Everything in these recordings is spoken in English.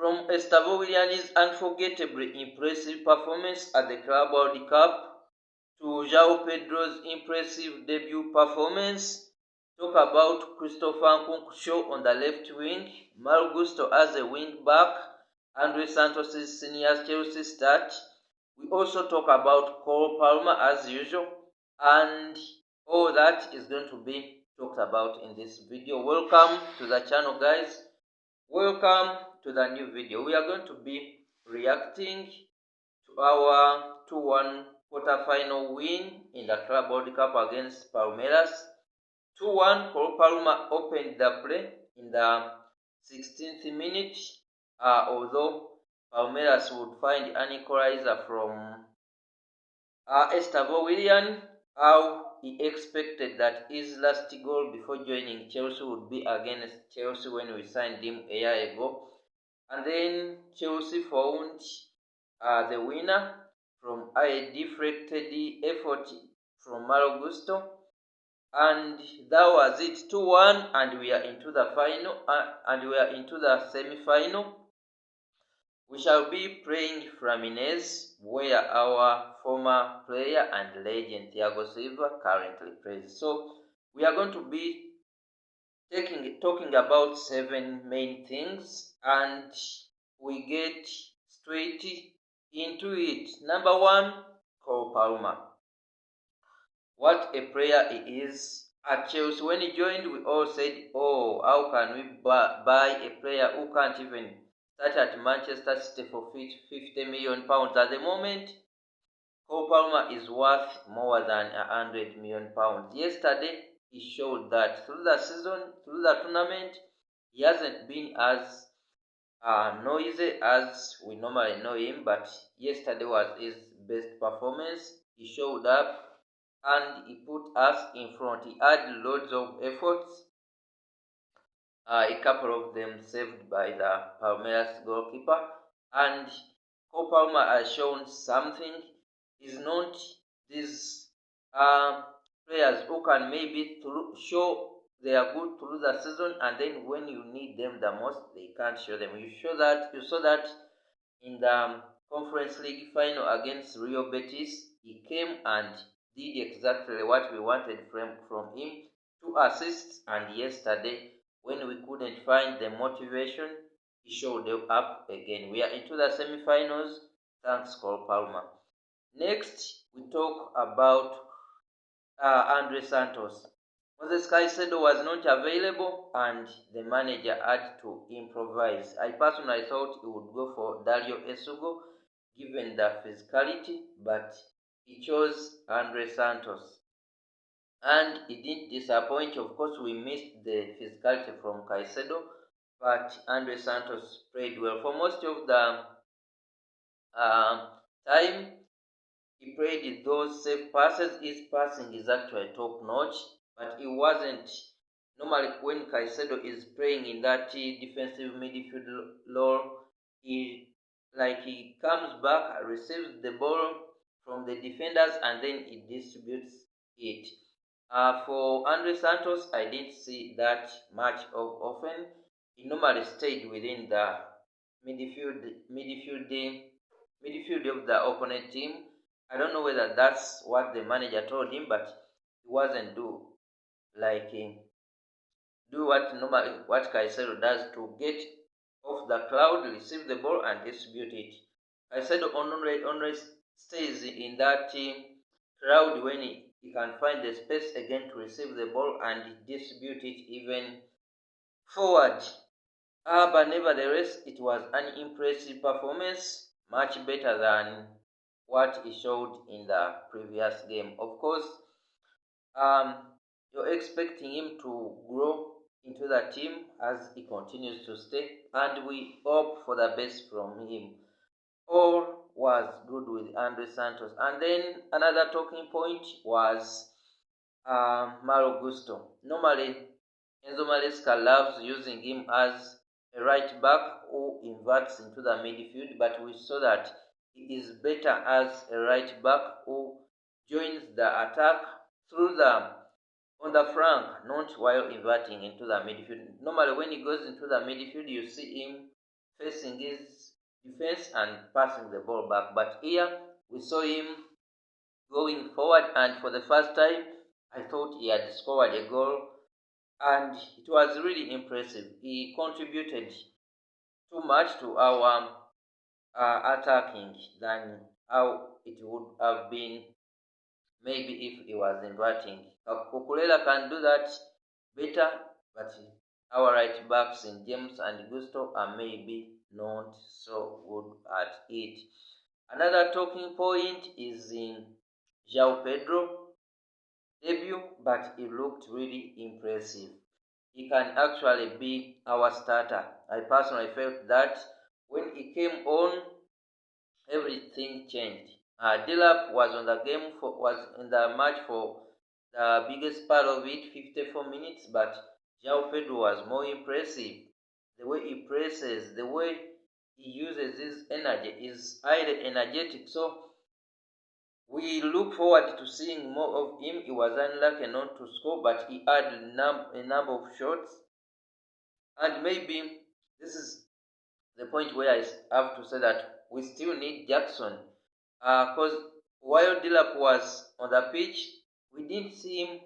From Estavo Willian's unforgettably impressive performance at the Club World Cup to João Pedro's impressive debut performance, talk about Christopher Nkunku on the left wing, Malo Gusto as a wing back, Andre Santos' senior Chelsea start. We also talk about Cole Palmer as usual, and all that is going to be talked about in this video. Welcome to the channel, guys. Welcome to the new video. We are going to be reacting to our 2-1 quarter-final win in the Club World Cup against Palmeiras. 2-1, Cole Palmer opened the play in the 16th minute, although Palmeiras would find an equalizer from Estavo Willian. How he expected that his last goal before joining Chelsea would be against Chelsea when we signed him a year ago. And then Chelsea found the winner from a deflected effort from Malo Gusto. And that was it, 2-1, and we are into the final, and we are into the semi-final. We shall be playing Fluminense, where our former player and legend Thiago Silva currently plays. So we are going to be talking about 7 main things, and we get straight into it. Number 1, Cole Palmer. What a player he is. At Chelsea, when he joined, we all said, oh, how can we buy a player who can't even start at Manchester City for £50 million? At the moment, Cole Palmer is worth more than £100 million. Yesterday, he showed that through the season, through the tournament, he hasn't been as noisy as we normally know him, but yesterday was his best performance. He showed up and he put us in front. He had loads of efforts, a couple of them saved by the Palmeiras goalkeeper, and Cole Palmer has shown something. He's not these players who can maybe show they are good through the season, and then when you need them the most, they can't show them. You saw that in the Conference League final against Real Betis. He came and did exactly what we wanted from him, 2 assists, and yesterday, when we couldn't find the motivation, he showed up again. We are into the semi-finals, thanks Cole Palmer. Next, we talk about Andre Santos. Moses Caicedo was not available, and the manager had to improvise. I personally thought he would go for Dario Esugo, given the physicality, but he chose Andre Santos. And he didn't disappoint. Of course, we missed the physicality from Caicedo, but Andre Santos played well. For most of the time, he played those safe passes. His passing is actually top notch, but it wasn't. Normally, when Caicedo is playing in that defensive midfield role, he comes back, receives the ball from the defenders, and then he distributes it. For Andre Santos, I didn't see that much of often. He normally stayed within the midfield of the opponent team. I don't know whether that's what the manager told him, but he wasn't do what Caicedo does to get off the cloud, receive the ball, and distribute it. Caicedo only stays in that crowd when he can find the space again to receive the ball and distribute it even forward. But nevertheless, it was an impressive performance, much better than what he showed in the previous game. Of course, you're expecting him to grow into the team as he continues to stay, and we hope for the best from him. All was good with Andre Santos. And then another talking point was Malo Gusto. Normally, Enzo Maresca loves using him as a right back who inverts into the midfield, but we saw that he is better as a right back who joins the attack on the flank, not while inverting into the midfield. Normally, when he goes into the midfield, you see him facing his defense and passing the ball back. But here we saw him going forward, and for the first time, I thought he had scored a goal, and it was really impressive. He contributed too much to our attacking than how it would have been maybe if he was inverting. Kukulela can do that better, but our right backs in James and Gusto are maybe not so good at it. Another talking point is in João Pedro debut, but he looked really impressive. He can actually be our starter. I personally felt that when he came on, everything changed. Dilap was was in the match for the biggest part of it, 54 minutes, but João Pedro was more impressive. The way he presses, the way he uses his energy is highly energetic. So we look forward to seeing more of him. He was unlucky not to score, but he had a number of shots. And maybe this is the point where I have to say that we still need Jackson. Because while Dilap was on the pitch, we didn't see him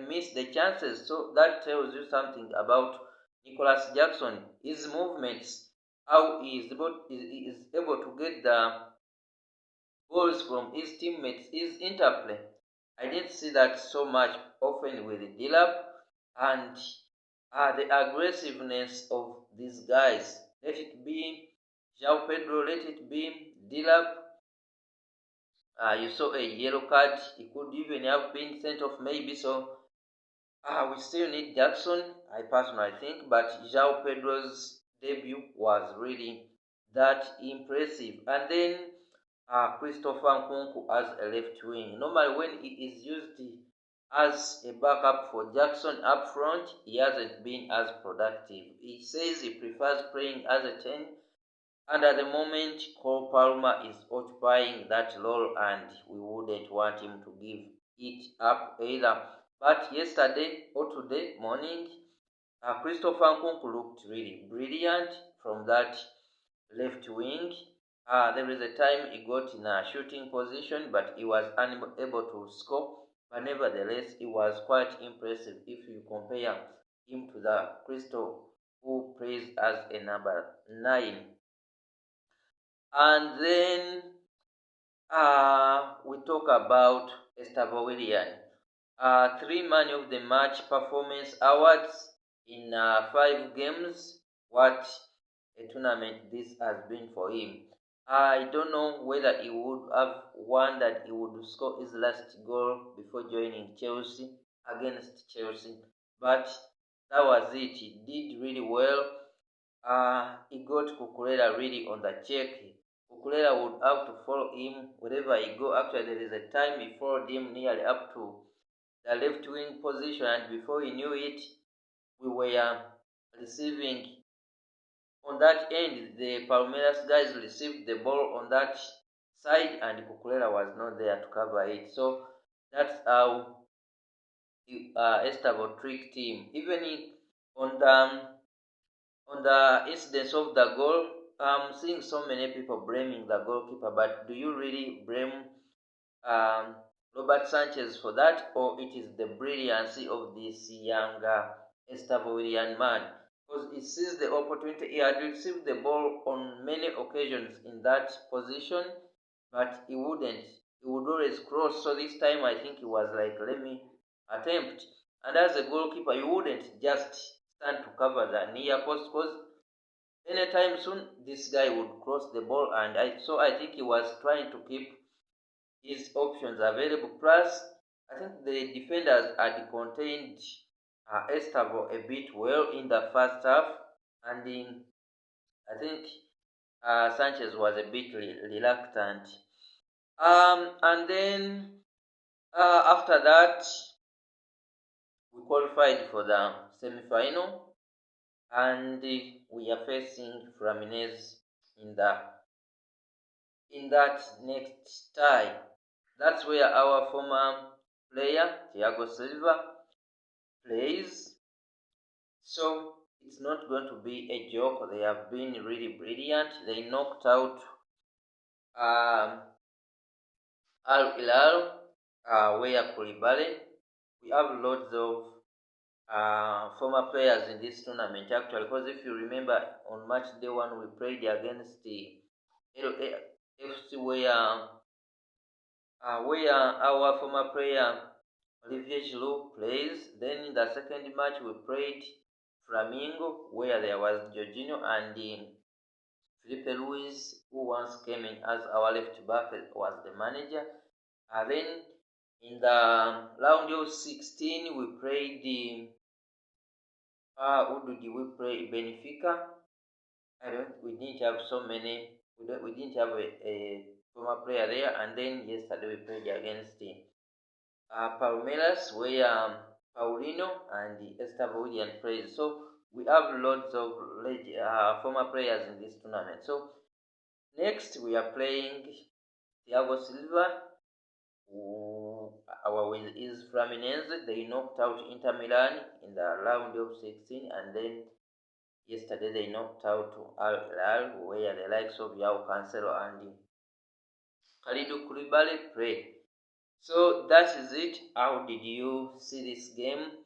miss the chances. So that tells you something about Nicholas Jackson, his movements, how he is able to get the goals from his teammates, his interplay. I didn't see that so much often with Dilap, and the aggressiveness of these guys. Let it be João Pedro, let it be Dilap. You saw a yellow card. He could even have been sent off maybe. So we still need Jackson, I personally think. But João Pedro's debut was really that impressive. And then Christopher Nkunku as a left wing. Normally when he is used as a backup for Jackson up front, he hasn't been as productive. He says he prefers playing as a 10, and at the moment Cole Palmer is occupying that role, and we wouldn't want him to give it up either. But yesterday or today morning, Christopher Nkunku looked really brilliant from that left wing. There is a time he got in a shooting position, but he was unable to score. But nevertheless, it was quite impressive if you compare him to the Crystal who plays as a number 9. And then we talk about Estavo Willian. 3 Man of the Match Performance Awards in 5 games. What a tournament this has been for him. I don't know whether he would have won that he would score his last goal before joining Chelsea against Chelsea, but that was it. He did really well. He got Kukulela really on the check. Kukulela would have to follow him wherever he go. Actually, there is a time he followed him nearly up to the left wing position, and before he knew it, we were receiving on that end. The Palmeiras guys received the ball on that side, and Kukulela was not there to cover it. So that's how Estavo tricked him. Even on the incidence of the goal, I'm seeing so many people blaming the goalkeeper, but do you really blame Robert Sanchez for that, or it is the brilliancy of this younger Estavorian man? Because he sees the opportunity. He had received the ball on many occasions in that position, but he wouldn't. He would always cross. So this time I think he was like, let me attempt. And as a goalkeeper, you wouldn't just stand to cover the near post, because anytime soon this guy would cross the ball, and I think he was trying to keep his options available. Plus, I think the defenders had contained Estavo a bit well in the first half, and I think Sanchez was a bit reluctant. And then after that, we qualified for the semi-final, and we are facing Fluminense in that next tie. That's where our former player Thiago Silva plays. So it's not going to be a joke. They have been really brilliant. They knocked out Al Hilal, where Koulibaly. We have lots of former players in this tournament actually, because if you remember on match day one we played against the LAFC where our former player Olivier Giroud plays. Then in the second match we played Flamingo where there was Jorginho and Felipe Luis, who once came in as our left back, was the manager. Then in the round of 16 we played the who did we play? Benfica. I don't. We didn't have so many. We didn't have a former player there. And then yesterday we played against the Palmeiras, where Paulinho and Estevão William played. So we have lots of former players in this tournament. So next we are playing Thiago Silva, who our with is Fluminense. They knocked out Inter Milan in the round of 16, and then yesterday they knocked out Al Hilal, where the likes of Yao Cancelo and Kalidou Koulibaly play. So that is it. How did you see this game?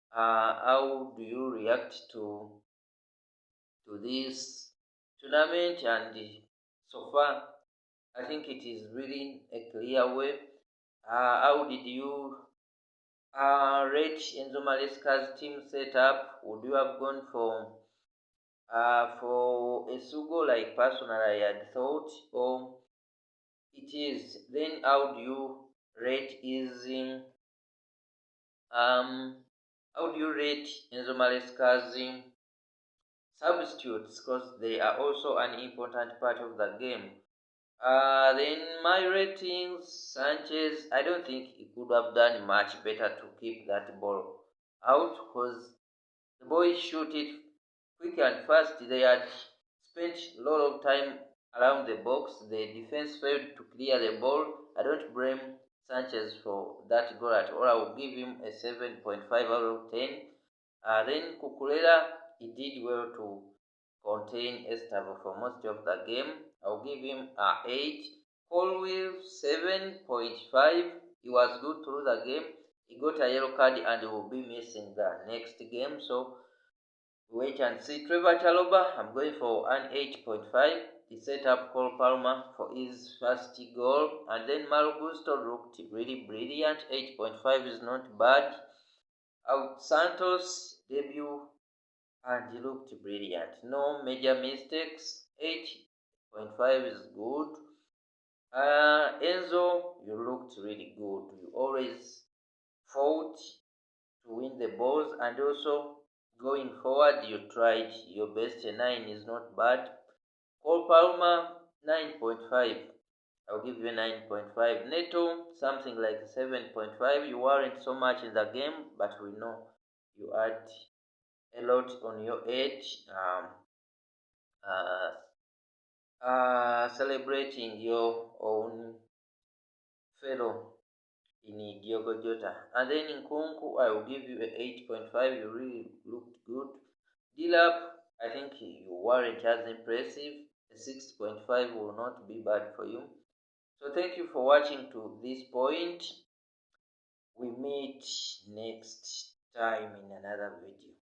How do you react to this tournament? And so far, I think it is really a clear way. How did you rate Enzo Maresca's team setup? Would you have gone for a Sugo like personally I had thought, or it is? Then how do you rate how do you rate Enzo Maresca's substitutes, because they are also an important part of the game? Then my ratings, Sanchez, I don't think he could have done much better to keep that ball out, because the boys shoot it quick and fast. They had spent a lot of time around the box. The defense failed to clear the ball. I don't blame Sanchez for that goal at all. I will give him a 7.5 out of 10. Then Cucurella, he did well to contain Estevão for most of the game. I'll give him a 8. Colwill 7.5. He was good through the game. He got a yellow card and he will be missing the next game. So wait and see. Trevor Chalobah, I'm going for an 8.5. He set up Cole Palmer for his first goal. And then Malo Gusto looked really brilliant. 8.5 is not bad. Santos debut and he looked brilliant. No major mistakes. 8.5 is good. Enzo, you looked really good. You always fought to win the balls, and also going forward you tried your best. A 9 is not bad. Cole Palmer 9.5. I'll give you 9.5. Neto something like 7.5. You weren't so much in the game, but we know you had a lot on your head. Celebrating your own fellow in Diogo Jota. And then in Kunku, I will give you a 8.5. You really looked good. Dilap, I think you weren't as impressive. A 6.5 will not be bad for you. So thank you for watching to this point. We meet next time in another video.